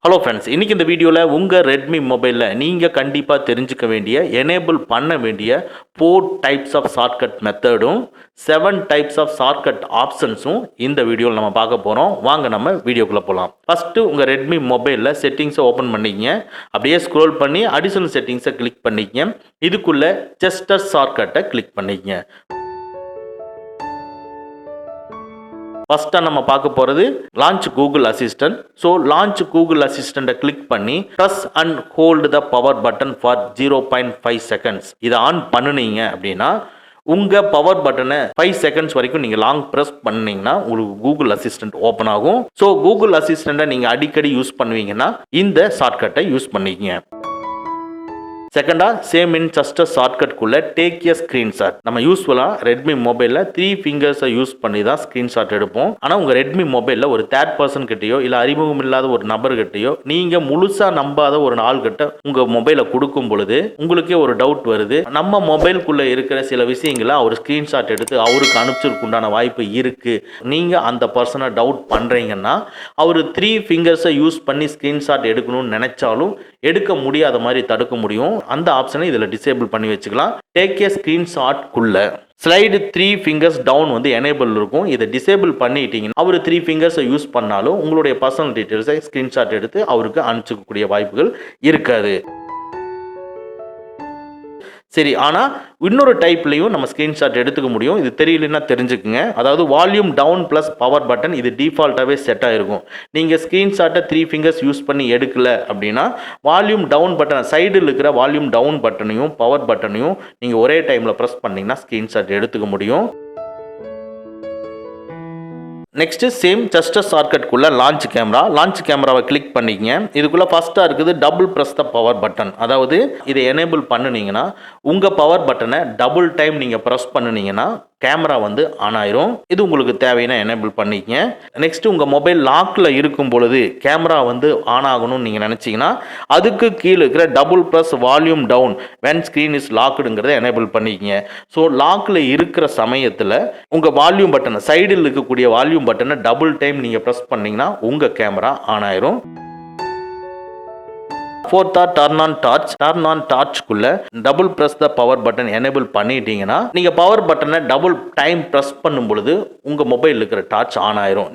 Hello friends, இன்றைக்கி இந்த வீடியோவில் உங்கள் ரெட்மி மொபைலில் நீங்கள் கண்டிப்பாக தெரிஞ்சுக்க வேண்டிய எனேபிள் பண்ண வேண்டிய 4 டைப்ஸ் ஆஃப் ஷார்ட்கட் மெத்தடும் 7 டைப்ஸ் ஆஃப் ஷார்ட்கட் ஆப்ஷன்ஸும் இந்த வீடியோவில் நம்ம பார்க்க போகிறோம். வாங்க நம்ம வீடியோக்குள்ளே போகலாம். ஃபஸ்ட்டு உங்கள் ரெட்மி மொபைலில் செட்டிங்ஸை ஓப்பன் பண்ணிக்கங்க. அப்படியே ஸ்க்ரோல் பண்ணி அடிஷனல் செட்டிங்ஸை கிளிக் பண்ணிக்கங்க. இதுக்குள்ளே ஜெஸ்டர் ஷார்ட்கட்டை கிளிக் பண்ணிக்கங்க. ஃபஸ்ட்டாக நம்ம பார்க்க போகிறது launch Google assistant. So launch Google அசிஸ்டண்ட்டை கிளிக் பண்ணி press and hold the power button for 0.5 seconds இதை ஆன் பண்ணுனீங்க அப்படின்னா உங்கள் பவர் பட்டனை 5 செகண்ட்ஸ் வரைக்கும் நீங்கள் லாங் ப்ரெஸ் பண்ணிங்கன்னா உங்களுக்கு கூகுள் அசிஸ்டன்ட் ஓப்பன் ஆகும். ஸோ கூகுள் அசிஸ்டண்ட்டை நீங்கள் அடிக்கடி யூஸ் பண்ணுவீங்கன்னா இந்த ஷார்ட்கட்டை யூஸ் பண்ணிக்கங்க. செகண்டாக சேம் இன் ஜஸ்டர் ஷார்ட்கட்குள்ளே டேக் எ ஸ்க்ரீன்ஷாட். நம்ம யூஸ்ஃபுல்லாக ரெட்மி மொபைலில் 3 ஃபிங்கர்ஸை யூஸ் பண்ணி தான் ஸ்க்ரீன்ஷாட் எடுப்போம். ஆனால் உங்கள் ரெட்மி மொபைலில் ஒரு தேர்ட் பர்சன் கிட்டேயோ இல்லை அறிமுகம் இல்லாத ஒரு நபர்கிட்டையோ நீங்கள் முழுசாக நம்பாத ஒரு நாள்கிட்ட உங்கள் மொபைலை கொடுக்கும் பொழுது உங்களுக்கே ஒரு டவுட் வருது. நம்ம மொபைலுக்குள்ளே இருக்கிற சில விஷயங்களை அவர் ஸ்க்ரீன்ஷாட் எடுத்து அவருக்கு அனுப்பிச்சிருக்குண்டான வாய்ப்பு இருக்குது. நீங்கள் அந்த பர்சனை டவுட் பண்ணுறீங்கன்னா அவர் 3 ஃபிங்கர்ஸை யூஸ் பண்ணி ஸ்க்ரீன்ஷாட் எடுக்கணும்னு நினச்சாலும் எடுக்க முடியாத மாதிரி தடுக்க முடியும். அந்த ஆப்ஷனை இதில் டிசேபிள் பண்ணி வச்சுக்கலாம். டேக் ஏ ஸ்க்ரீன்ஷாட்குள்ள ஸ்லைடு 3 ஃபிங்கர்ஸ் டவுன் வந்து எனேபிள் இருக்கும். இதை டிசேபிள் பண்ணிட்டீங்கன்னா அவர் 3 ஃபிங்கர்ஸை யூஸ் பண்ணாலும் உங்களுடைய பர்சனல் டீட்டெயில்ஸை ஸ்க்ரீன்ஷாட் எடுத்து அவருக்கு அனுப்பிச்சிக்கக்கூடிய வாய்ப்புகள் இருக்காது. சரி, ஆனால் இன்னொரு டைப்லையும் நம்ம ஸ்க்ரீன்ஷாட் எடுத்துக்க முடியும். இது தெரியலன்னா தெரிஞ்சுக்குங்க. அதாவது volume down plus power button இது டிஃபால்ட்டாகவே செட் ஆகிருக்கும். நீங்கள் ஸ்க்ரீன்ஷாட்டை 3 ஃபிங்கர்ஸ் யூஸ் பண்ணி எடுக்கல அப்படின்னா வால்யூம் டவுன் பட்டன் சைடில் இருக்கிற வால்யூம் டவுன் பட்டனையும் பவர் பட்டனையும் நீங்கள் ஒரே டைமில் ப்ரெஸ் பண்ணிங்கன்னா ஸ்க்ரீன்ஷாட் எடுத்துக்க முடியும். நெக்ஸ்ட்டு சேம் ஜஸ்டர் ஷார்ட்கட்குள்ளே லான்ச் கேமராவை கிளிக் பண்ணிக்கங்க. இதுக்குள்ளே ஃபஸ்ட்டாக இருக்குது double press the power button. அதாவது இதை எனேபிள் பண்ணினீங்கன்னா உங்கள் பவர் பட்டனை டபுள் டைம் நீங்கள் ப்ரெஸ் பண்ணினீங்கன்னா கேமரா வந்து ஆன் ஆயிரும். இது உங்களுக்கு தேவையான எனேபிள் பண்ணிக்கங்க. நெக்ஸ்ட் உங்கள் மொபைல் லாக்கில் இருக்கும் பொழுது கேமரா வந்து ஆன் ஆகணும்னு நீங்கள் நினச்சிங்கன்னா அதுக்கு கீழே இருக்கிற double plus volume down when screen is லாக்குடுங்கிறத எனேபிள் பண்ணிக்கங்க. ஸோ லாக்கில் இருக்கிற சமயத்தில் உங்கள் வால்யூம் பட்டனை சைடில் இருக்கக்கூடிய வால்யூம் பட்டனை டபுள் டைம் நீங்கள் ப்ரெஸ் பண்ணிங்கன்னா உங்கள் கேமரா ஆன் ஆயிரும். ஃபோர்த்தா டர்ன் ஆன் டார்ச்க்குள்ள double press the power button enable பண்ணிட்டீங்கன்னா நீங்க பவர் பட்டனை டபுள் டைம் பிரஸ் பண்ணும் பொழுது உங்க மொபைல் இருக்கிற டார்ச் ஆன் ஆயிரும்.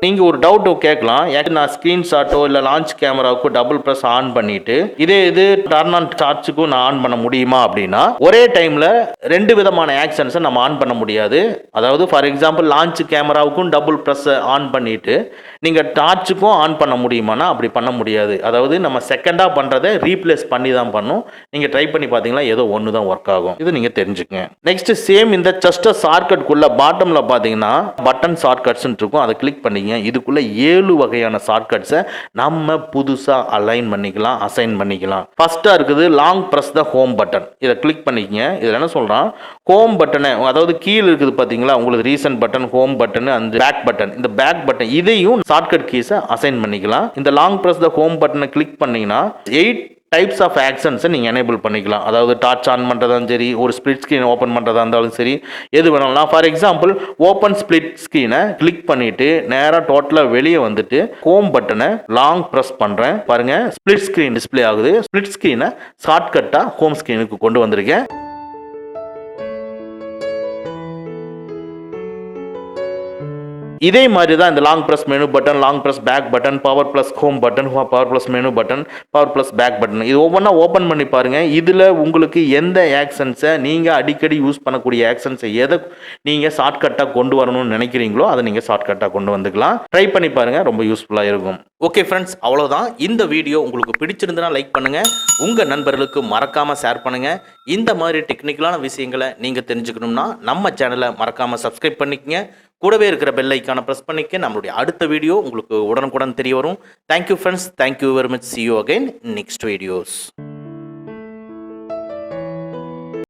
நீங்கள் ஒரு டவுட் கேட்கலாம், நான் ஸ்க்ரீன்ஷாட்டோ இல்லை லான்ச் கேமராவுக்கோ டபுள் ப்ரெஸ் ஆன் பண்ணிட்டு இது டர்ன் ஆன் டார்ச்சுக்கும் நான் ஆன் பண்ண முடியுமா அப்படின்னா ஒரே டைமில் 2 விதமான ஆக்ஷன்ஸை நம்ம ஆன் பண்ண முடியாது. அதாவது ஃபார் எக்ஸாம்பிள் லான்ச் கேமராவுக்கும் டபுள் ப்ரெஸ் ஆன் பண்ணிட்டு நீங்கள் டார்ச்சுக்கும் ஆன் பண்ண முடியுமானா அப்படி பண்ண முடியாது. அதாவது நம்ம செகண்டாக பண்ணுறதை ரீப்ளேஸ் பண்ணி தான் பண்ணும். நீங்கள் ட்ரை பண்ணி பார்த்தீங்கன்னா ஏதோ ஒன்று தான் ஒர்க் ஆகும். இது நீங்கள் தெரிஞ்சுக்கங்க. நெக்ஸ்ட் சேம் இந்த ஜஸ்டர் ஷார்ட்கட்குள்ள பாட்டமில் பார்த்தீங்கன்னா பட்டன் ஷார்ட்கட்ஸ்ன்னு இருக்கும். அதை கிளிக் பண்ணிங்க. இதுக்குள்ள 7 வகையான ஷார்ட்கட்ஸை நம்ம புதுசா அலைன் பண்ணிக்கலாம், அசைன் பண்ணிக்கலாம். ஃபர்ஸ்டா இருக்குது long press the home button. இதை கிளிக் பண்ணிக்கங்க. இதில் என்ன சொல்றான், ஹோம் பட்டனை அதாவது கீழே இருக்குது பார்த்தீங்களா உங்களுக்கு ரீசன்ட் பட்டன், ஹோம் பட்டன், அந்த பேக் பட்டன், இந்த பேக் பட்டன் இதையும் ஷார்ட்கட் கீஸை அசைன் பண்ணிக்கலாம். இந்த லாங் பிரஸ் த ஹோம் பட்டனை கிளிக் பண்ணீங்கன்னா 8 டைப்ஸ் ஆஃப் ஆக்ஷன்ஸை நீங்கள் எனேபிள் பண்ணிக்கலாம். அதாவது டார்ச் ஆன் பண்ணுறதாலும் சரி, ஒரு ஸ்ப்ளிட் ஸ்க்ரீன் ஓப்பன் பண்ணுறதா இருந்தாலும் சரி, எது வேணாலும். ஃபார் எக்ஸாம்பிள் ஓப்பன் ஸ்ப்ளிட் ஸ்க்ரீனை கிளிக் பண்ணிவிட்டு நேராக டோட்டலாக வெளியே வந்துட்டு ஹோம் பட்டனை லாங் ப்ரெஸ் பண்ணுறேன். பாருங்கள், ஸ்ப்ளிட் ஸ்க்ரீன் டிஸ்பிளே ஆகுது. ஸ்ப்ளிட் ஸ்க்ரீனை ஷார்ட்கட்டாக ஹோம் ஸ்க்ரீனுக்கு கொண்டு வந்திருக்கேன். இதே மாதிரி தான் இந்த long press menu button, long press back button, power plus home button, power plus menu button, power plus back button, இது ஒவ்வொன்றா ஓப்பன் பண்ணி பாருங்கள். இதில் உங்களுக்கு எந்த ஆக்ஷன்ஸை நீங்கள் அடிக்கடி யூஸ் பண்ணக்கூடிய ஆக்ஷன்ஸை எதை நீங்கள் ஷார்ட்கட்டாக கொண்டு வரணும்னு நினைக்கிறீங்களோ அதை நீங்கள் ஷார்ட்கட்டாக கொண்டு வந்துக்கலாம். ட்ரை பண்ணி பாருங்கள், ரொம்ப யூஸ்ஃபுல்லாக இருக்கும். ஓகே ஃப்ரெண்ட்ஸ், அவ்வளோதான். இந்த வீடியோ உங்களுக்கு பிடிச்சிருந்தனா லைக் பண்ணுங்கள், உங்கள் நண்பர்களுக்கு மறக்காமல் ஷேர் பண்ணுங்கள். இந்த மாதிரி டெக்னிக்கலான விஷயங்களை நீங்கள் தெரிஞ்சுக்கணும்னா நம்ம சேனலை மறக்காமல் சப்ஸ்கிரைப் பண்ணிக்கங்க. கூடவே இருக்கிற பெல் ஐக்கானை ப்ரெஸ் பண்ணிக்க நம்மளுடைய அடுத்த வீடியோ உங்களுக்கு உடனுக்குடன் தெரிய வரும். Thank you friends, thank you very much. see you again next videos.